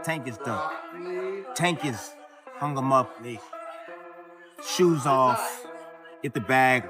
Tank is done. Tank is hung him up. Shoes off. Get the bag.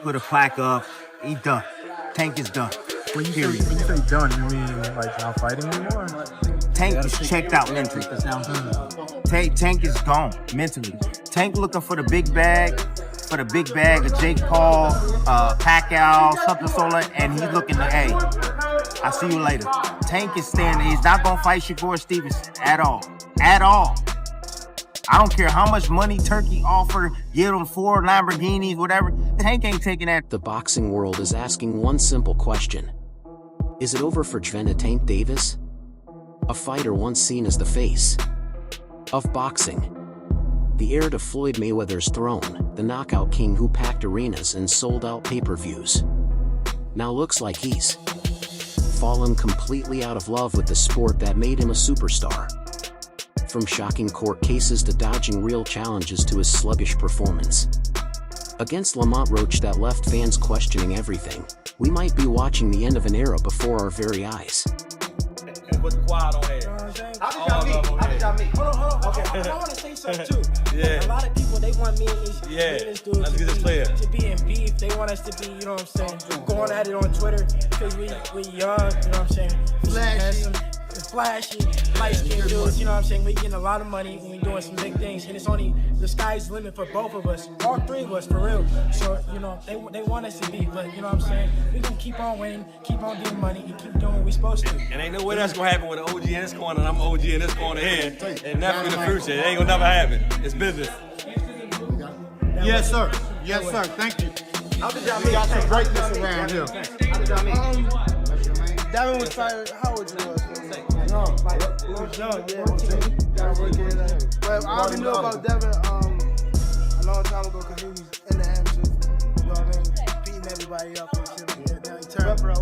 Put a plaque up. He done. Tank is done. When you say done, you mean like not fighting anymore? Tank is checked out mentally. Tank is gone mentally. Tank looking for the big bag. For the big bag of Jake Paul, Pacquiao, something solar, and he's looking to, hey, I'll see you later. Tank is standing. He's not going to fight Shakur Stevenson at all. At all. I don't care how much money Turkey offered, give him 4 Lamborghinis, whatever. Tank ain't taking that. The boxing world is asking one simple question. Is it over for Gervonta Tank Davis? A fighter once seen as the face of boxing. The heir to Floyd Mayweather's throne, the knockout king who packed arenas and sold out pay-per-views. Now looks like he's fallen completely out of love with the sport that made him a superstar. From shocking court cases to dodging real challenges to his sluggish performance against Lamont Roach that left fans questioning everything, we might be watching the end of an era before our very eyes. Put the quad on here. How did y'all meet? Hold on. Okay, I want to say something too. Yeah. A lot of people, they want me and this dude Let's get this clear. to be in beef. They want us to be, you know what I'm saying, going at it on Twitter because we young, you know what I'm saying? Flashy, light-skinned dudes, you know what I'm saying? We getting a lot of money when we doing some big things, and it's only the sky's the limit for both of us, all 3 of us, for real. So, you know, they want us to be, but you know what I'm saying? We gonna keep on winning, keep on getting money, and keep doing what we supposed to. And ain't no way that's gonna happen with an OG in this corner and I'm OG in this corner here. And never in the future. It ain't gonna never happen. It's business. Yes, sir. Yes, sir. Thank you. How did y'all We meet? got some greatness around here. How did y'all meet? Devin was fired. How old you was? Young, yeah. But I already knew about Devin a long time ago because he was in the amateurs. You know what I mean? Beating everybody up and shit. Now he turned pro.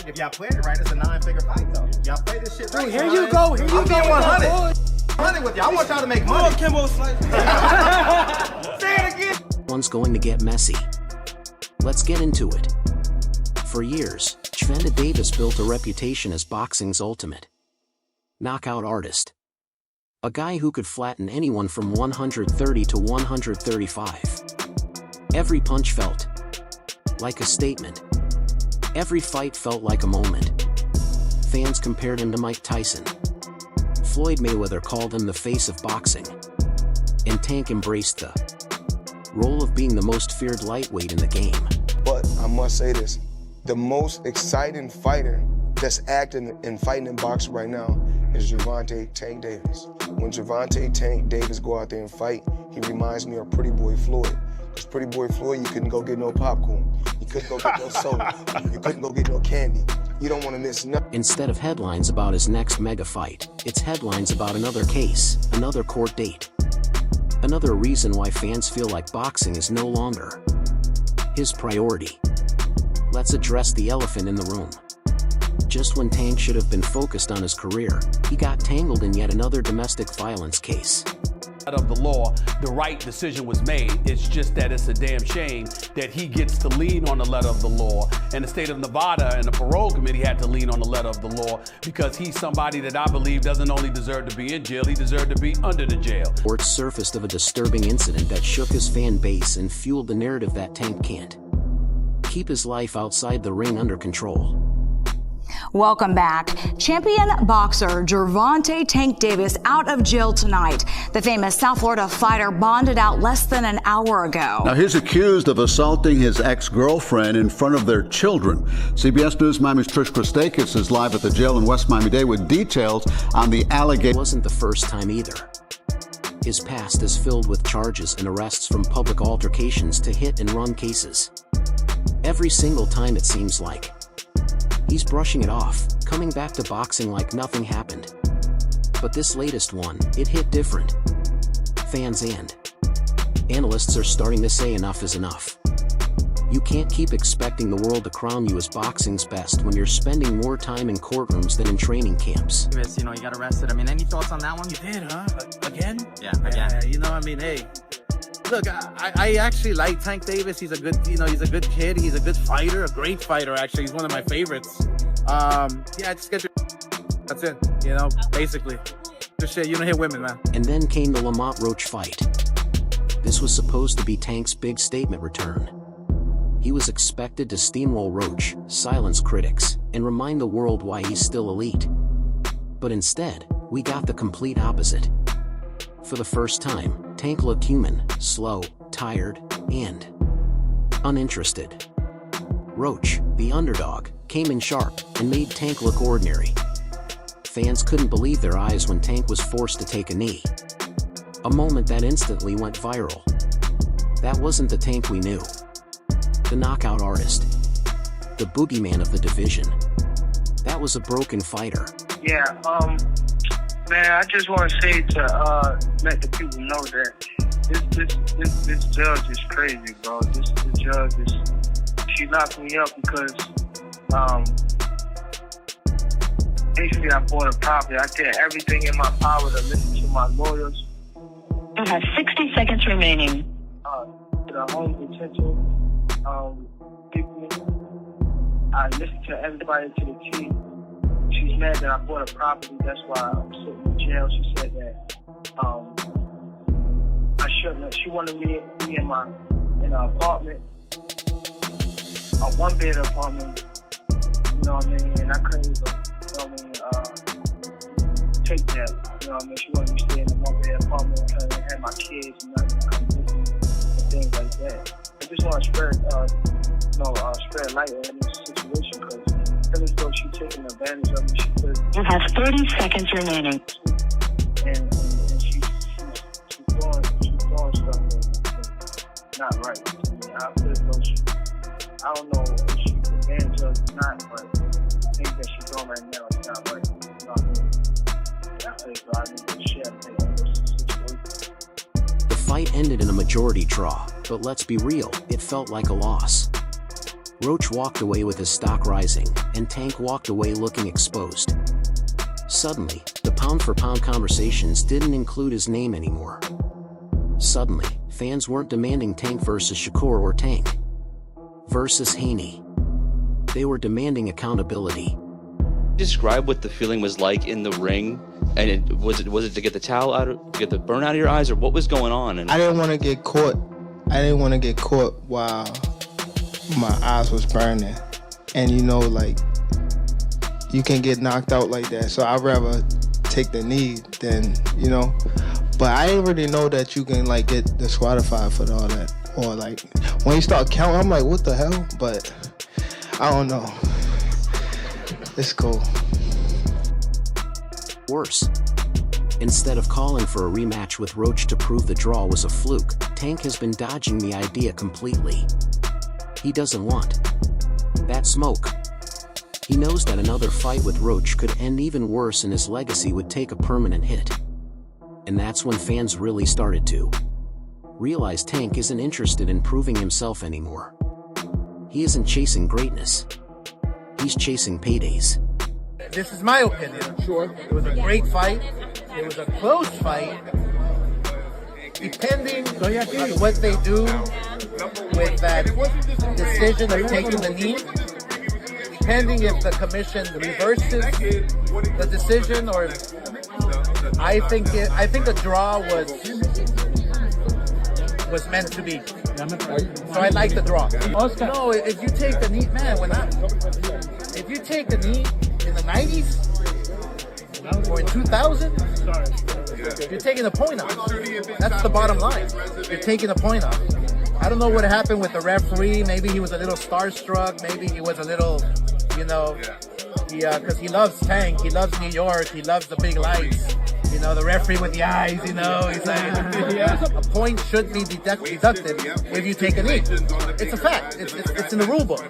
If y'all played it right, it's a 9-figure fight, though. Y'all play this shit right. Here you go. Here you I'm go. being 100. 100 with y'all. I want y'all to make money. Kimbo Slice. Say it again. One's going to get messy. Let's get into it. For years, Gervonta Davis built a reputation as boxing's ultimate knockout artist. A guy who could flatten anyone from 130 to 135. Every punch felt like a statement. Every fight felt like a moment. Fans compared him to Mike Tyson. Floyd Mayweather called him the face of boxing. And Tank embraced the role of being the most feared lightweight in the game. But I must say this, the most exciting fighter that's acting and fighting in boxing right now is Gervonta Tank Davis. When Gervonta Tank Davis go out there and fight, he reminds me of Pretty Boy Floyd. Because Pretty Boy Floyd, you couldn't go get no popcorn. You couldn't go get no soda. You couldn't go get no candy. You don't want to miss nothing. Instead of headlines about his next mega fight, it's headlines about another case, another court date. Another reason why fans feel like boxing is no longer his priority. Let's address the elephant in the room. Just when Tank should have been focused on his career, he got tangled in yet another domestic violence case. Of the law, the right decision was made. It's just that it's a damn shame that he gets to lean on the letter of the law, and the state of Nevada and the parole committee had to lean on the letter of the law because he's somebody that I believe doesn't only deserve to be in jail, he deserved to be under the jail. Reports surfaced of a disturbing incident that shook his fan base and fueled the narrative that Tank can't keep his life outside the ring under control. Welcome back. Champion boxer Gervonta Tank Davis out of jail tonight. The famous South Florida fighter bonded out less than an hour ago. Now he's accused of assaulting his ex-girlfriend in front of their children. CBS News Miami's Trish Christakis is live at the jail in West Miami-Dade with details on the allegation. It wasn't the first time either. His past is filled with charges and arrests, from public altercations to hit-and-run cases. Every single time it seems like he's brushing it off, coming back to boxing like nothing happened. But this latest one, it hit different. Fans and analysts are starting to say enough is enough. You can't keep expecting the world to crown you as boxing's best when you're spending more time in courtrooms than in training camps. You know, you got arrested. I mean, any thoughts on that one? You did, huh? Again? Yeah, again. You know, I mean, hey. Look, I actually like Tank Davis. He's a good, he's a good kid. He's a good fighter, a great fighter, actually. He's one of my favorites. Yeah, just get your... That's it, you know, basically. Just shit, you don't hit women, man. And then came the Lamont Roach fight. This was supposed to be Tank's big statement return. He was expected to steamroll Roach, silence critics, and remind the world why he's still elite. But instead, we got the complete opposite. For the first time, Tank looked human, slow, tired, and uninterested. Roach, the underdog, came in sharp and made Tank look ordinary. Fans couldn't believe their eyes when Tank was forced to take a knee. A moment that instantly went viral. That wasn't the Tank we knew. The knockout artist. The boogeyman of the division. That was a broken fighter. Yeah, man, I just want to say to let the people know that this judge is crazy, bro. This judge is, she locked me up because basically I bought a property. I did everything in my power to listen to my lawyers. You have 60 seconds remaining. To the home detention people. I listened to everybody to the T. She's mad that I bought a property. That's why I'm sitting in jail. She said that I shouldn't have. She wanted me in an apartment, a one-bed apartment. You know what I mean? And I couldn't even, you know what I mean, take that. You know what I mean? She wanted me to stay in a one-bed apartment and have my kids and not come with me and things like that. I just want to spread light on this situation because I feel as though she's taking advantage of me. You have 30 seconds remaining. And she's doing stuff that's not right. I mean, I feel as though I don't know if she's advantage of it or not, but the things that she's doing right now is not right. You know what I mean? I feel as though I need to share things on this situation. The fight ended in a majority draw, but let's be real, it felt like a loss. Roach walked away with his stock rising, and Tank walked away looking exposed. Suddenly, the pound-for-pound conversations didn't include his name anymore. Suddenly, fans weren't demanding Tank versus Shakur or Tank versus Haney. They were demanding accountability. Describe what the feeling was like in the ring, and was it to get the towel out, to get the burn out of your eyes, or what was going on? And I didn't want to get caught. While my eyes was burning, and you know, like, you can get knocked out like that. So I'd rather take the knee than, you know. But I didn't really know that you can like get disqualified for all that, or like when you start counting, I'm like, what the hell? But I don't know. It's cool. Worse. Instead of calling for a rematch with Roach to prove the draw was a fluke, Tank has been dodging the idea completely. He doesn't want that smoke. He knows that another fight with Roach could end even worse and his legacy would take a permanent hit. And that's when fans really started to realize Tank isn't interested in proving himself anymore. He isn't chasing greatness. He's chasing paydays. This is my opinion. Sure. It was a great fight. It was a close fight. Depending on what they do with that decision of taking the knee, depending if the commission reverses the decision, or I think the draw was meant to be. So I like the draw. No, if you take the knee, man, if you take the knee in the 90s or in 2000, you're taking a point off. That's the bottom line. You're taking a point off. I don't know what happened with the referee. Maybe he was a little starstruck. Maybe he was a little, you know, because he loves Tank. He loves New York. He loves the big lights. You know, the referee with the eyes, you know, he's like, a point should be deducted if you take a knee. It's a fact. It's in the rule book,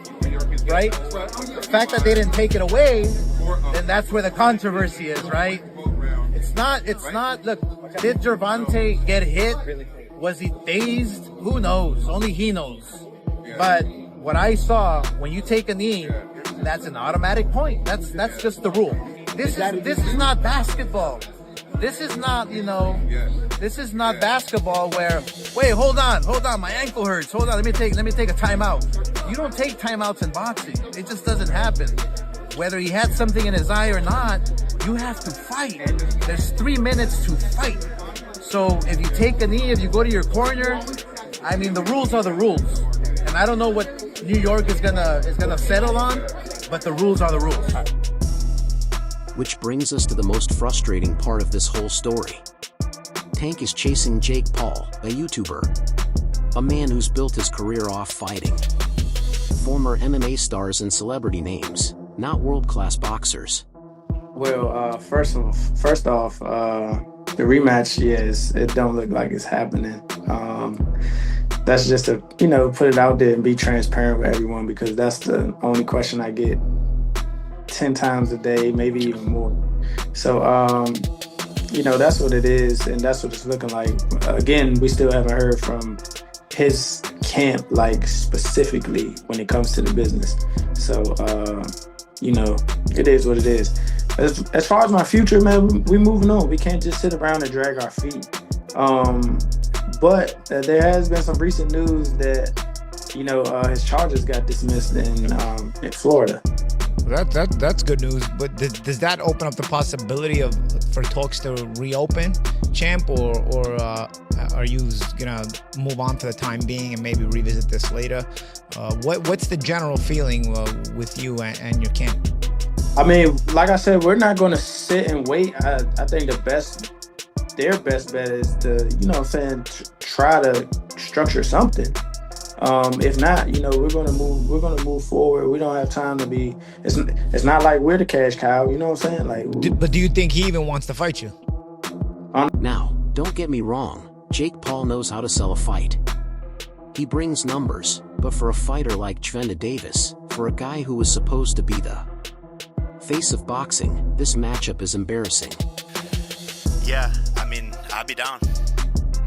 right? The fact that they didn't take it away, then that's where the controversy is, right? It's not, look, did Gervonta get hit? Was he dazed? Who knows? Only he knows. But what I saw, when you take a knee, that's an automatic point. That's just the rule. This is not basketball. This is not, you know, this is not basketball where, wait, hold on, my ankle hurts. Hold on, let me take a timeout. You don't take timeouts in boxing. It just doesn't happen. whether he had something in his eye or not, you have to fight. There's 3 minutes to fight. So if you take a knee, if you go to your corner, I mean, the rules are the rules. And I don't know what New York is gonna settle on, but the rules are the rules. Which brings us to the most frustrating part of this whole story. Tank is chasing Jake Paul, a YouTuber. A man who's built his career off fighting. Former MMA stars and celebrity names, not world-class boxers. Well, first off, the rematch, yes, it don't look like it's happening. That's just to, put it out there and be transparent with everyone, because that's the only question I get 10 times a day, maybe even more. So, that's what it is, and that's what it's looking like. Again, we still haven't heard from his camp, like specifically when it comes to the business. So, it is what it is. As far as my future, man, we moving on. We can't just sit around and drag our feet. But there has been some recent news that, his charges got dismissed in Florida. That's good news. But does that open up the possibility for talks to reopen, Champ, or are you gonna move on for the time being and maybe revisit this later? What's the general feeling with you and your camp? I mean, like I said, we're not going to sit and wait. I think their best bet is to, try to structure something. If not, we're going to move forward. We don't have time to be. It's not like we're the cash cow. You know what I'm saying? But do you think he even wants to fight you? Now, don't get me wrong. Jake Paul knows how to sell a fight. He brings numbers, but for a fighter like Gervonta Davis, for a guy who was supposed to be the face of boxing, this matchup is embarrassing. Yeah, I mean, I'd be down.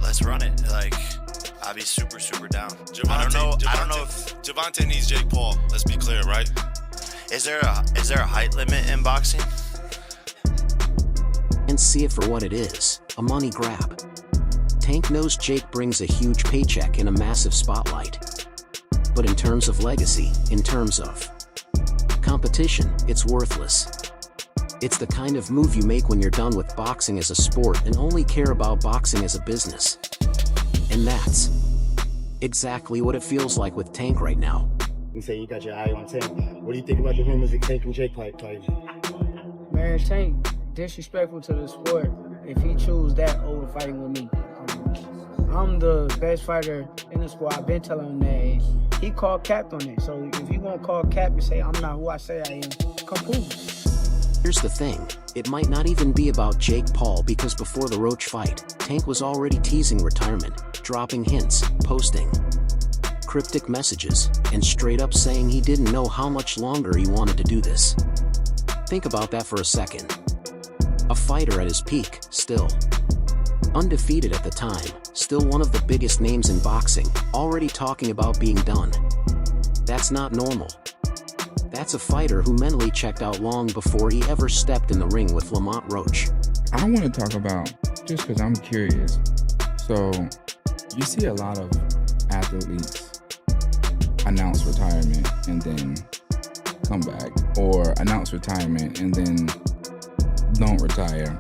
Let's run it. I'd be super, super down. I don't know if Gervonta needs Jake Paul. Let's be clear, right? Is there a height limit in boxing? And see it for what it is, a money grab. Tank knows Jake brings a huge paycheck and a massive spotlight. But in terms of legacy, in terms of competition, it's worthless. It's the kind of move you make when you're done with boxing as a sport and only care about boxing as a business. And that's exactly what it feels like with Tank right now. You say you got your eye on Tank. What do you think about the rumors of Tank and Jake fight? Man, Tank disrespectful to the sport if he choose that over fighting with me. I'm the best fighter in the sport. I've been telling him that. He called cap on it. So if he won't call cap and say I'm not who I say I am, come prove it. Here's the thing, it might not even be about Jake Paul, because before the Roach fight, Tank was already teasing retirement, dropping hints, posting cryptic messages, and straight up saying he didn't know how much longer he wanted to do this. Think about that for a second. A fighter at his peak, still undefeated at the time, still one of the biggest names in boxing, already talking about being done. That's not normal. That's a fighter who mentally checked out long before he ever stepped in the ring with Lamont Roach. I want to talk about, just because I'm curious, so you see a lot of athletes announce retirement and then come back, or announce retirement and then don't retire.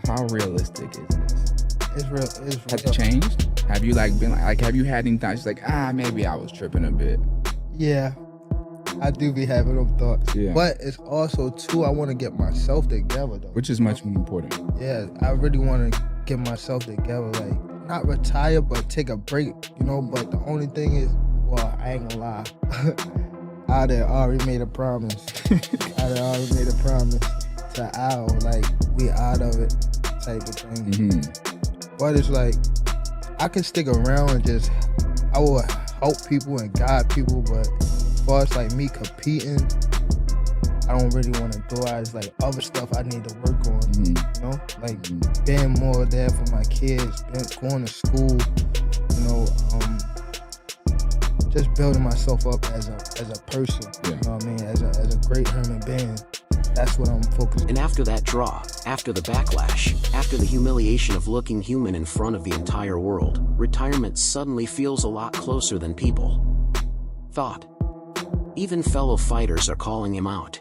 How realistic is this? It's real. Has it changed? Have you have you had any thoughts like, maybe I was tripping a bit? Yeah, I do be having them thoughts. Yeah. But it's also too, I want to get myself together though. Which is much more important. Yeah, I really want to get myself together, like not retire, but take a break, But the only thing is, well, I ain't gonna lie, I done already made a promise. To Al, like we out of it, type of thing. Mm-hmm. But it's like I can stick around and I will help people and guide people, but as far as like me competing, I don't really want to do it. It's like other stuff I need to work on, like being more there for my kids, going to school, just building myself up as a person, you know what I mean, as a great human being. That's what I'm focused on. And after that draw, after the backlash, after the humiliation of looking human in front of the entire world, retirement suddenly feels a lot closer than people thought. Even fellow fighters are calling him out.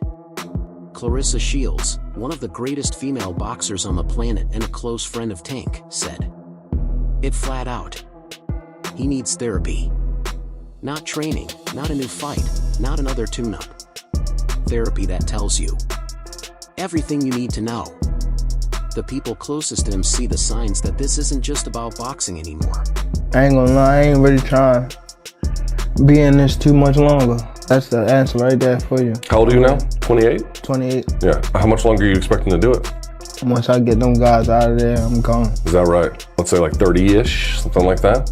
Clarissa Shields, one of the greatest female boxers on the planet and a close friend of Tank, said it flat out. He needs therapy. Not training, not a new fight, not another tune-up. Therapy that tells you everything you need to know. The people closest to him see the signs that this isn't just about boxing anymore. I ain't gonna lie, I ain't really trying to be in this too much longer. That's the answer right there for you. How old are you now? 28? 28. Yeah. How much longer are you expecting to do it? Once I get them guys out of there, I'm gone. Is that right? Let's say like 30-ish, something like that?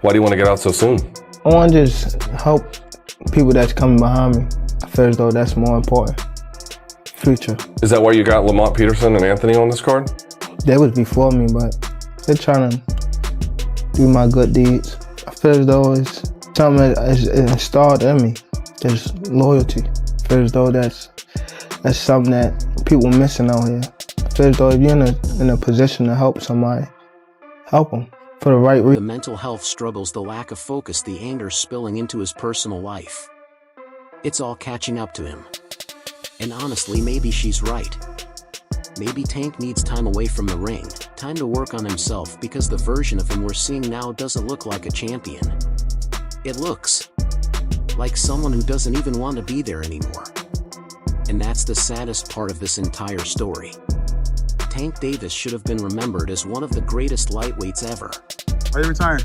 Why do you want to get out so soon? I want to just help people that's coming behind me. I feel as though that's more important. Future. Is that why you got Lamont Peterson and Anthony on this card? They was before me, but they're trying to do my good deeds. I feel as though it's something that's installed in me. There's loyalty. I feel as though that's something that people are missing out here. I feel as though if you're in a position to help somebody, help them for the right reason. The mental health struggles, the lack of focus, the anger spilling into his personal life. It's all catching up to him. And honestly, maybe she's right. Maybe Tank needs time away from the ring, time to work on himself, because the version of him we're seeing now doesn't look like a champion. It looks like someone who doesn't even want to be there anymore. And that's the saddest part of this entire story. Tank Davis should have been remembered as one of the greatest lightweights ever. Are you retiring?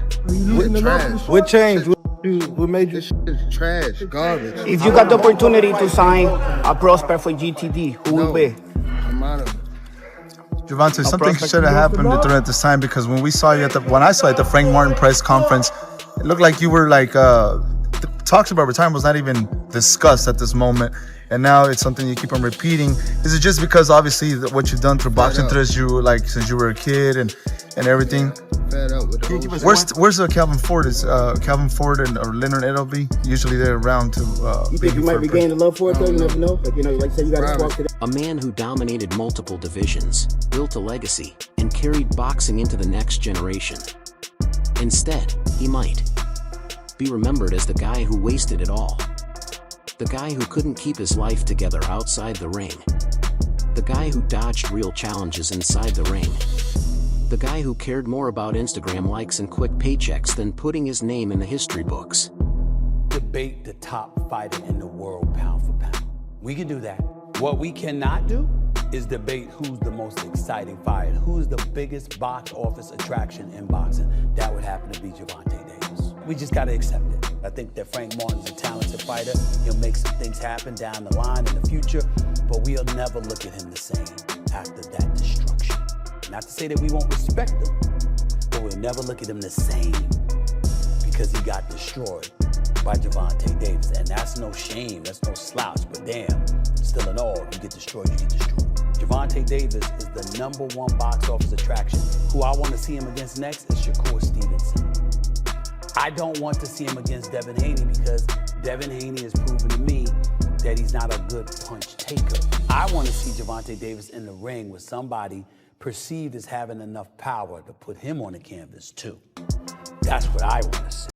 What changed? What made you Trash, garbage. If you got the opportunity to sign a prospect for GTD, who will be? Gervonta, something should have happened during this time, because when we saw you when I saw you at the Frank Martin press conference, it looked like you were like, talks about retirement was not even discussed at this moment. And now it's something you keep on repeating. Is it just because obviously what you've done through boxing since you were a kid and everything? Fed up with the Where's Calvin Ford? Is Calvin Ford or Leonard Edelby? Usually they're around to. You think you might regain the love for it though? You never know. Like say you got to walk to A man who dominated multiple divisions, built a legacy, and carried boxing into the next generation. Instead, he might be remembered as the guy who wasted it all. The guy who couldn't keep his life together outside the ring. The guy who dodged real challenges inside the ring. The guy who cared more about Instagram likes and quick paychecks than putting his name in the history books. Debate the top fighter in the world pound for pound. We can do that. What we cannot do is debate who's the most exciting fighter, who's the biggest box office attraction in boxing. That would happen to be Gervonta Davis. We just gotta accept it. I think that Frank Martin's a talented fighter. He'll make some things happen down the line in the future, but we'll never look at him the same after that destruction. Not to say that we won't respect him, but we'll never look at him the same because he got destroyed by Gervonta Davis. And that's no shame, that's no slouch, but damn, still in all, you get destroyed, you get destroyed. Gervonta Davis is the #1 box office attraction. Who I want to see him against next is Shakur Stevenson. I don't want to see him against Devin Haney because Devin Haney has proven to me that he's not a good punch taker. I want to see Gervonta Davis in the ring with somebody perceived as having enough power to put him on the canvas too. That's what I want to see.